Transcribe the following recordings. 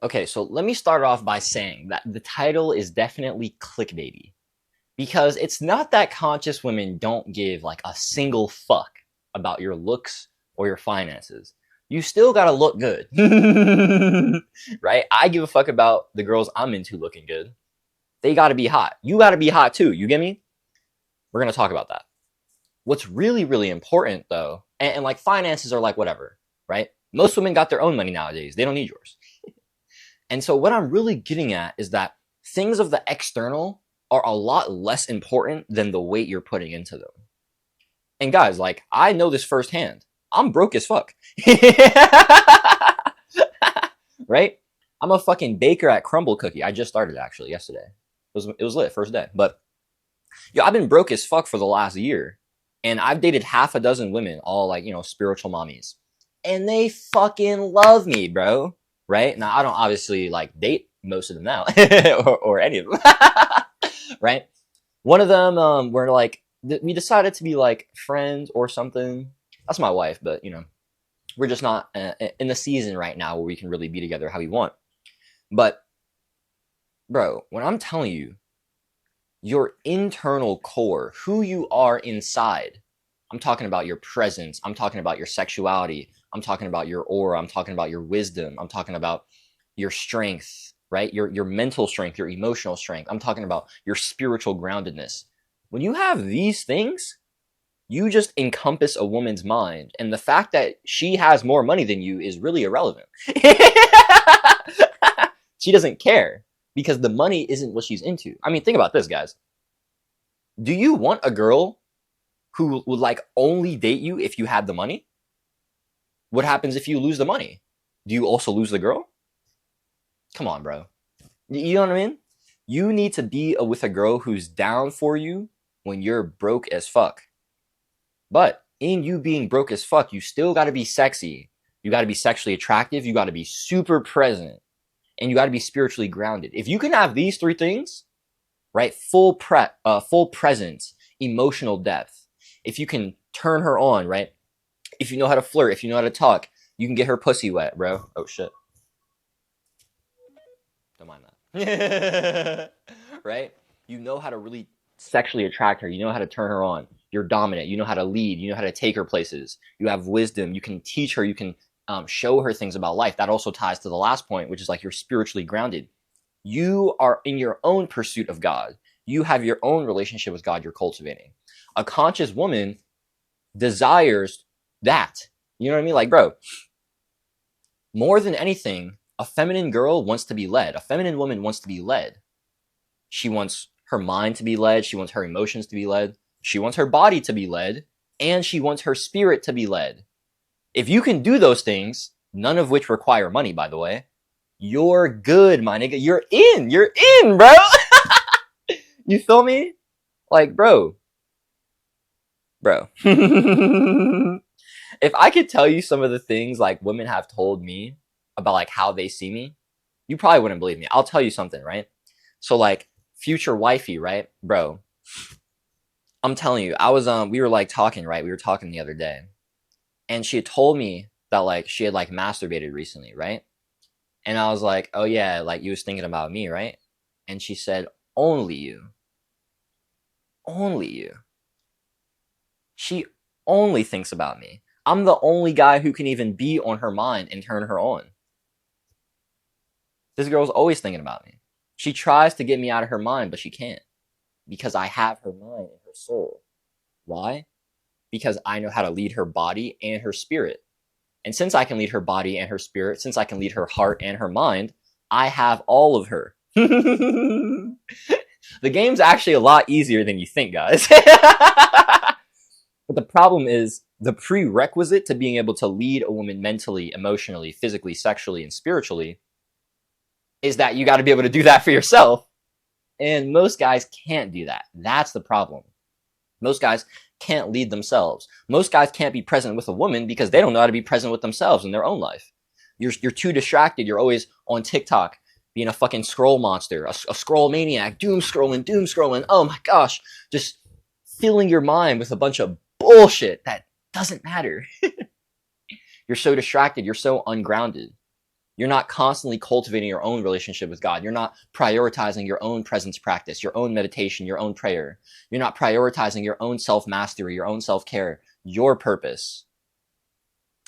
Okay, so let me start off by saying that the title is definitely clickbaity because it's not that conscious women don't give like a single fuck about your looks or your finances. You still gotta look good, right? I give a fuck about the girls I'm into looking good. They gotta be hot. You gotta be hot too. You get me? We're gonna talk about that. What's really, really important though, and like finances are like whatever, right? Most women got their own money nowadays. They don't need yours. And so what I'm really getting at is that things of the external are a lot less important than the weight you're putting into them. And guys, like, I know this firsthand. I'm broke as fuck. Right? I'm a fucking baker at Crumble Cookie. I just started actually yesterday. It was lit, first day. But yo, I've been broke as fuck for the last year. And I've dated half a dozen women, all like, spiritual mommies. And they fucking love me, bro. Right? Now, I don't obviously like date most of them now, or any of them. Right? One of them, we're like, we decided to be like friends or something. That's my wife, but we're just not in the season right now where we can really be together how we want. But, bro, when I'm telling you, your internal core, who you are inside, I'm talking about your presence, I'm talking about your sexuality, I'm talking about your aura, I'm talking about your wisdom, I'm talking about your strength, right? Your mental strength, your emotional strength. I'm talking about your spiritual groundedness. When you have these things, you just encompass a woman's mind. And the fact that she has more money than you is really irrelevant. She doesn't care because the money isn't what she's into. I mean, think about this, guys. Do you want a girl who would like only date you if you had the money? What happens if you lose the money? Do you also lose the girl? Come on, bro. You know what I mean? You need to be with a girl who's down for you when you're broke as fuck. But in you being broke as fuck, you still got to be sexy. You got to be sexually attractive. You got to be super present. And you got to be spiritually grounded. If you can have these three things, right? Full presence, emotional depth. If you can turn her on, right? If you know how to flirt, if you know how to talk, you can get her pussy wet, bro. Oh, shit. Don't mind that. Right? You know how to really sexually attract her. You know how to turn her on. You're dominant. You know how to lead. You know how to take her places. You have wisdom. You can teach her. You can show her things about life. That also ties to the last point, which is like you're spiritually grounded. You are in your own pursuit of God. You have your own relationship with God you're cultivating. A conscious woman desires that. You know what I mean? Like, bro, more than anything, a feminine girl wants to be led. A feminine woman wants to be led. She wants her mind to be led. She wants her emotions to be led. She wants her body to be led. And she wants her spirit to be led. If you can do those things, none of which require money, by the way, you're good, my nigga. You're in, bro. You feel me? Like, bro. If I could tell you some of the things like women have told me about like how they see me, you probably wouldn't believe me. I'll tell you something, right? So like future wifey, right? Bro, I'm telling you, we were like talking, right? We were talking the other day. And she had told me that like she had like masturbated recently, right? And I was like, oh yeah, like you was thinking about me, right? And she said, only you. Only you. She only thinks about me. I'm the only guy who can even be on her mind and turn her on. This girl's always thinking about me. She tries to get me out of her mind, but she can't. Because I have her mind and her soul. Why? Because I know how to lead her body and her spirit. And since I can lead her body and her spirit, since I can lead her heart and her mind, I have all of her. The game's actually a lot easier than you think, guys. But the problem is the prerequisite to being able to lead a woman mentally, emotionally, physically, sexually, and spiritually is that you got to be able to do that for yourself. And most guys can't do that. That's the problem. Most guys can't lead themselves. Most guys can't be present with a woman because they don't know how to be present with themselves in their own life. You're too distracted. You're always on TikTok being a fucking scroll monster, a scroll maniac, doom scrolling. Oh my gosh. Just filling your mind with a bunch of bullshit that doesn't matter. You're so distracted. You're so ungrounded. You're not constantly cultivating your own relationship with God. You're not prioritizing your own presence practice, your own meditation, your own prayer. You're not prioritizing your own self-mastery, your own self-care, your purpose.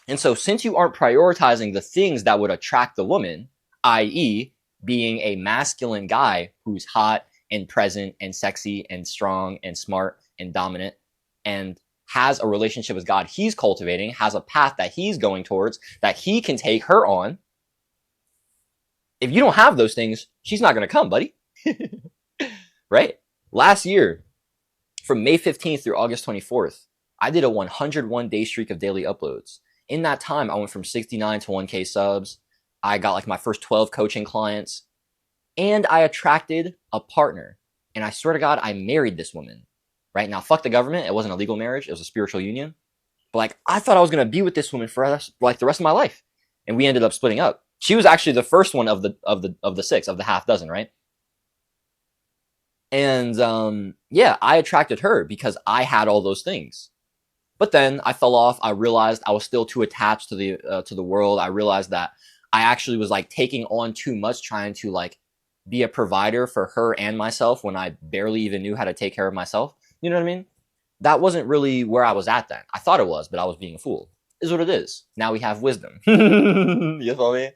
And so since you aren't prioritizing the things that would attract the woman, i.e., being a masculine guy who's hot and present and sexy and strong and smart and dominant and has a relationship with God he's cultivating, has a path that he's going towards, that he can take her on. If you don't have those things, she's not going to come, buddy. Right? Last year, from May 15th through August 24th, I did a 101-day streak of daily uploads. In that time, I went from 69 to 1K subs. I got like my first 12 coaching clients. And I attracted a partner. And I swear to God, I married this woman. Right? Now, fuck the government. It wasn't a legal marriage. It was a spiritual union. But like, I thought I was going to be with this woman for like the rest of my life. And we ended up splitting up. She was actually the first one of the six, of the half dozen, right? And yeah, I attracted her because I had all those things. But then I fell off. I realized I was still too attached to the world. I realized that I actually was like taking on too much, trying to like be a provider for her and myself when I barely even knew how to take care of myself. You know what I mean? That wasn't really where I was at then. I thought it was, but I was being a fool. Is what it is. Now we have wisdom. You feel me?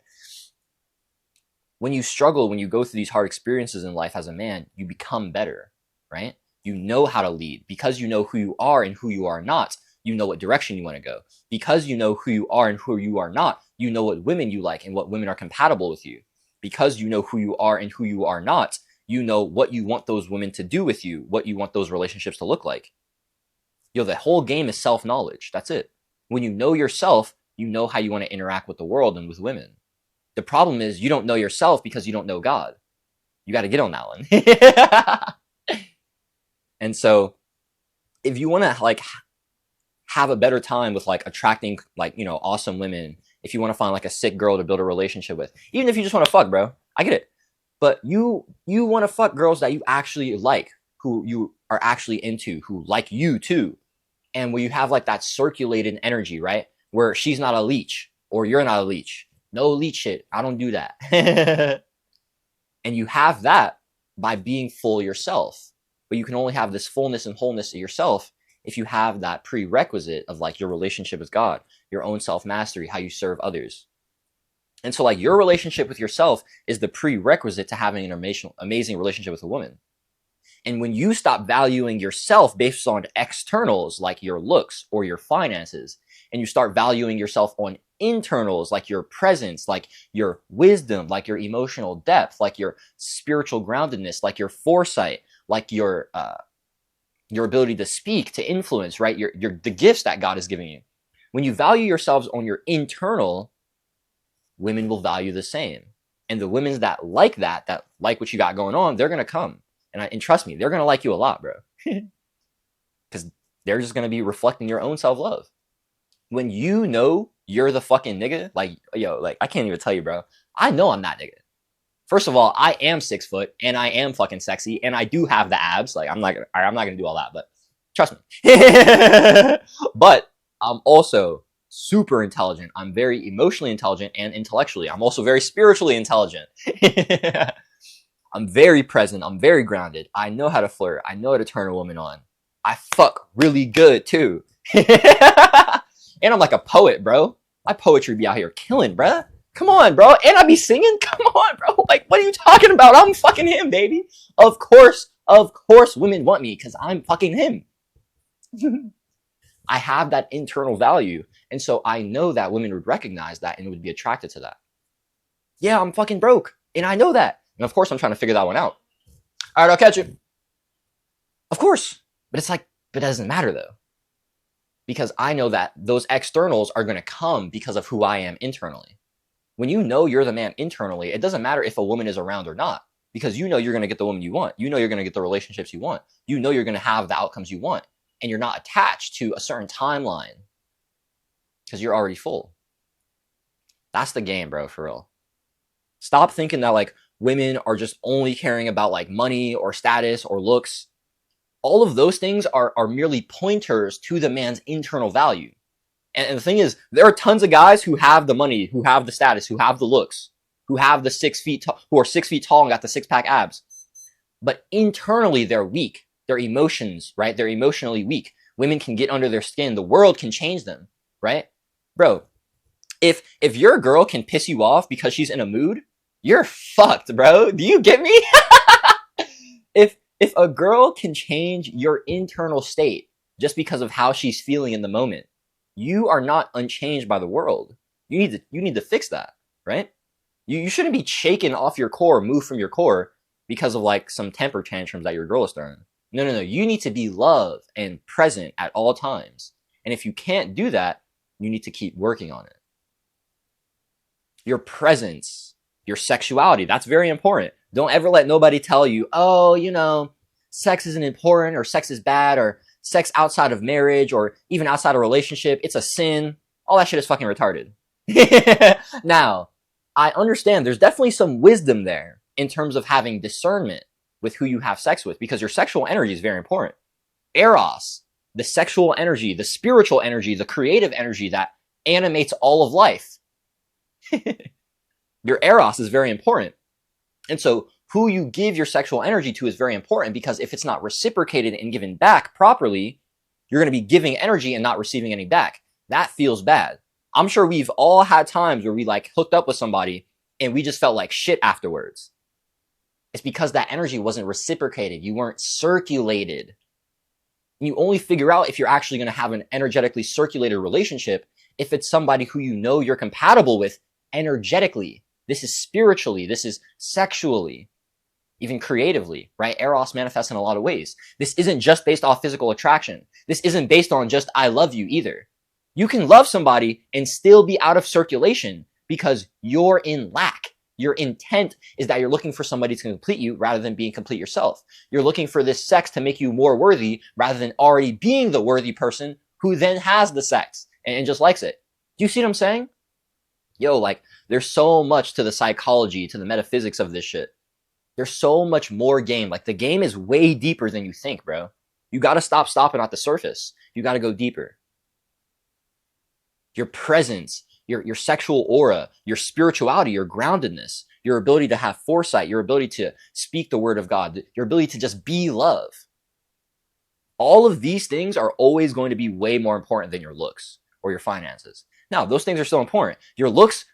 When you struggle, when you go through these hard experiences in life as a man, you become better, right? You know how to lead because you know who you are and who you are not. You know what direction you want to go. Because you know who you are and who you are not, you know what women you like and what women are compatible with you. Because you know who you are and who you are not, you know what you want those women to do with you, what you want those relationships to look like. Yo, the whole game is self-knowledge. That's it. When you know yourself, you know how you want to interact with the world and with women. The problem is you don't know yourself because you don't know God. You got to get on that one. And so if you want to like have a better time with like attracting like, you know, awesome women, if you want to find like a sick girl to build a relationship with, even if you just want to fuck, bro, I get it. But you want to fuck girls that you actually like, who you are actually into, who like you too. And where you have like that circulated energy, right? Where she's not a leech or you're not a leech. No leech shit. I don't do that. And you have that by being full yourself. But you can only have this fullness and wholeness of yourself if you have that prerequisite of like your relationship with God, your own self-mastery, how you serve others. And so like your relationship with yourself is the prerequisite to having an amazing relationship with a woman. And when you stop valuing yourself based on externals like your looks or your finances, and you start valuing yourself on internals like your presence, like your wisdom, like your emotional depth, like your spiritual groundedness, like your foresight, like your ability to speak, to influence, right? The gifts that God is giving you. When you value yourselves on your internal, women will value the same. And the women that like what you got going on, they're going to come. And trust me, they're going to like you a lot, bro. Because they're just going to be reflecting your own self-love. When you know you're the fucking nigga, like, yo, like, I can't even tell you, bro. I know I'm that nigga. First of all, I am 6 foot and I am fucking sexy and I do have the abs. Like, I'm not going to do all that, but trust me. But I'm also super intelligent. I'm very emotionally intelligent and intellectually. I'm also very spiritually intelligent. I'm very present. I'm very grounded. I know how to flirt. I know how to turn a woman on. I fuck really good too. And I'm like a poet, bro. My poetry be out here killing, bro. Come on, bro. And I be singing. Come on, bro. Like, what are you talking about? I'm fucking him, baby. Of course women want me because I'm fucking him. I have that internal value. And so I know that women would recognize that and would be attracted to that. Yeah, I'm fucking broke. And I know that. And of course, I'm trying to figure that one out. All right, I'll catch you. Of course. But it's like, but it doesn't matter though. Because I know that those externals are going to come because of who I am internally. When you know you're the man internally, it doesn't matter if a woman is around or not. Because you know you're going to get the woman you want. You know you're going to get the relationships you want. You know you're going to have the outcomes you want. And you're not attached to a certain timeline. Because you're already full. That's the game, bro, for real. Stop thinking that like women are just only caring about like money or status or looks. All of those things are merely pointers to the man's internal value. And the thing is, there are tons of guys who have the money, who have the status, who have the looks, who have the 6 feet, who are 6 feet tall and got the 6-pack abs. But internally, they're weak. Their emotions, right? They're emotionally weak. Women can get under their skin. The world can change them, right? Bro, if your girl can piss you off because she's in a mood, you're fucked, bro. Do you get me? If a girl can change your internal state just because of how she's feeling in the moment, you are not unchanged by the world. You need to fix that, right? You shouldn't be shaken off your core, moved from your core because of like some temper tantrums that your girl is throwing. No. You need to be loved and present at all times. And if you can't do that, you need to keep working on it. Your presence, your sexuality, that's very important. Don't ever let nobody tell you, oh, you know, sex isn't important, or sex is bad, or sex outside of marriage, or even outside a relationship, it's a sin. All that shit is fucking retarded. Now, I understand there's definitely some wisdom there in terms of having discernment with who you have sex with, because your sexual energy is very important. Eros, the sexual energy, the spiritual energy, the creative energy that animates all of life. Your Eros is very important. And so who you give your sexual energy to is very important, because if it's not reciprocated and given back properly, you're going to be giving energy and not receiving any back. That feels bad. I'm sure we've all had times where we like hooked up with somebody and we just felt like shit afterwards. It's because that energy wasn't reciprocated. You weren't circulated. And you only figure out if you're actually going to have an energetically circulated relationship if it's somebody who you know you're compatible with energetically. This is spiritually, this is sexually, even creatively, right? Eros manifests in a lot of ways. This isn't just based off physical attraction. This isn't based on just I love you either. You can love somebody and still be out of circulation because you're in lack. Your intent is that you're looking for somebody to complete you rather than being complete yourself. You're looking for this sex to make you more worthy rather than already being the worthy person who then has the sex and just likes it. Do you see what I'm saying? Yo, like, there's so much to the psychology, to the metaphysics of this shit. There's so much more game. Like, the game is way deeper than you think, bro. You gotta stop stopping at the surface. You gotta go deeper. Your presence, your sexual aura, your spirituality, your groundedness, your ability to have foresight, your ability to speak the word of God, your ability to just be love. All of these things are always going to be way more important than your looks or your finances. Now, those things are still important. Your looks,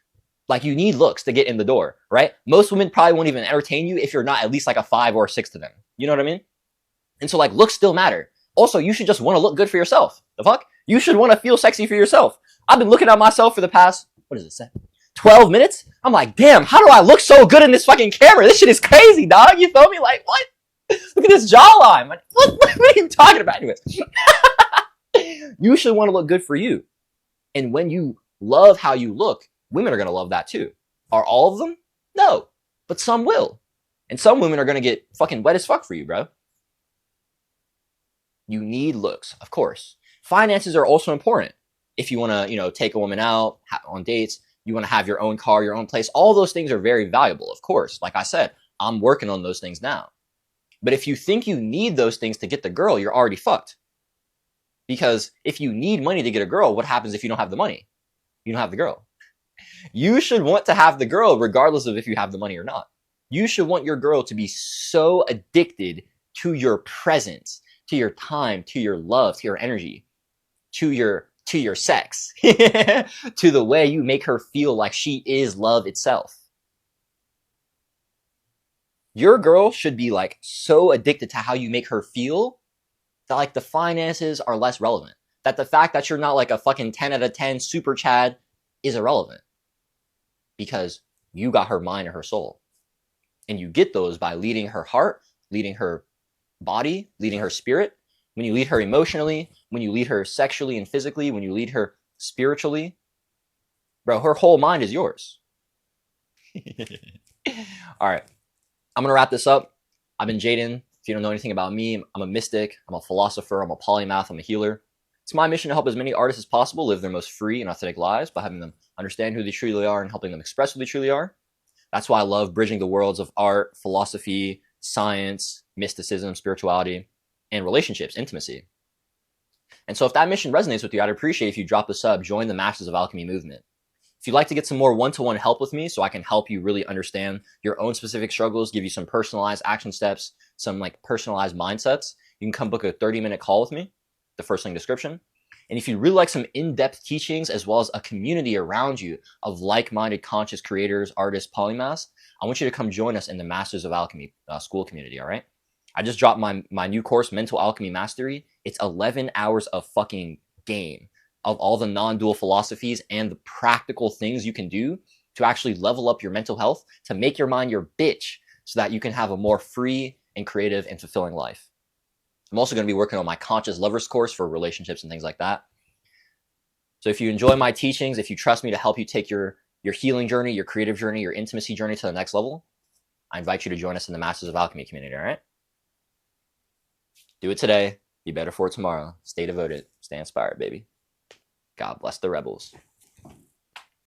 like, you need looks to get in the door, right? Most women probably won't even entertain you if you're not at least like a 5 or a 6 to them. You know what I mean? And so, like, looks still matter. Also, you should just want to look good for yourself. The fuck? You should want to feel sexy for yourself. I've been looking at myself for the past, 12 minutes? I'm like, damn, how do I look so good in this fucking camera? This shit is crazy, dog. You feel me? Like, what? Look at this jawline. What are you talking about? Anyways, you should want to look good for you. And when you love how you look, women are going to love that too. Are all of them? No. But some will. And some women are going to get fucking wet as fuck for you, bro. You need looks, of course. Finances are also important. If you want to, take a woman out on dates, you want to have your own car, your own place. All those things are very valuable, of course. Like I said, I'm working on those things now. But if you think you need those things to get the girl, you're already fucked. Because if you need money to get a girl, what happens if you don't have the money? You don't have the girl. You should want to have the girl regardless of if you have the money or not. You should want your girl to be so addicted to your presence, to your time, to your love, to your energy, to your sex, to the way you make her feel like she is love itself. Your girl should be like so addicted to how you make her feel that like the finances are less relevant. That the fact that you're not like a fucking 10 out of 10 super Chad is irrelevant. Because you got her mind and her soul. And you get those by leading her heart, leading her body, leading her spirit. When you lead her emotionally, when you lead her sexually and physically, when you lead her spiritually, bro, her whole mind is yours. All right. I'm going to wrap this up. I've been Jaden. If you don't know anything about me, I'm a mystic, I'm a philosopher, I'm a polymath, I'm a healer. It's my mission to help as many artists as possible live their most free and authentic lives by having them understand who they truly are and helping them express who they truly are. That's why I love bridging the worlds of art, philosophy, science, mysticism, spirituality, and relationships, intimacy. And so if that mission resonates with you, I'd appreciate if you drop a sub, join the Masters of Alchemy movement. If you'd like to get some more one-to-one help with me so I can help you really understand your own specific struggles, give you some personalized action steps, some like personalized mindsets, you can come book a 30-minute call with me, the first link description. And if you really like some in-depth teachings as well as a community around you of like-minded conscious creators, artists, polymaths, I want you to come join us in the Masters of Alchemy school community, all right? I just dropped my new course, Mental Alchemy Mastery. It's 11 hours of fucking game of all the non-dual philosophies and the practical things you can do to actually level up your mental health, to make your mind your bitch so that you can have a more free and creative and fulfilling life. I'm also going to be working on my Conscious Lovers course for relationships and things like that. So if you enjoy my teachings, if you trust me to help you take your healing journey, your creative journey, your intimacy journey to the next level, I invite you to join us in the Masters of Alchemy community, all right? Do it today. Be better for it tomorrow. Stay devoted. Stay inspired, baby. God bless the rebels.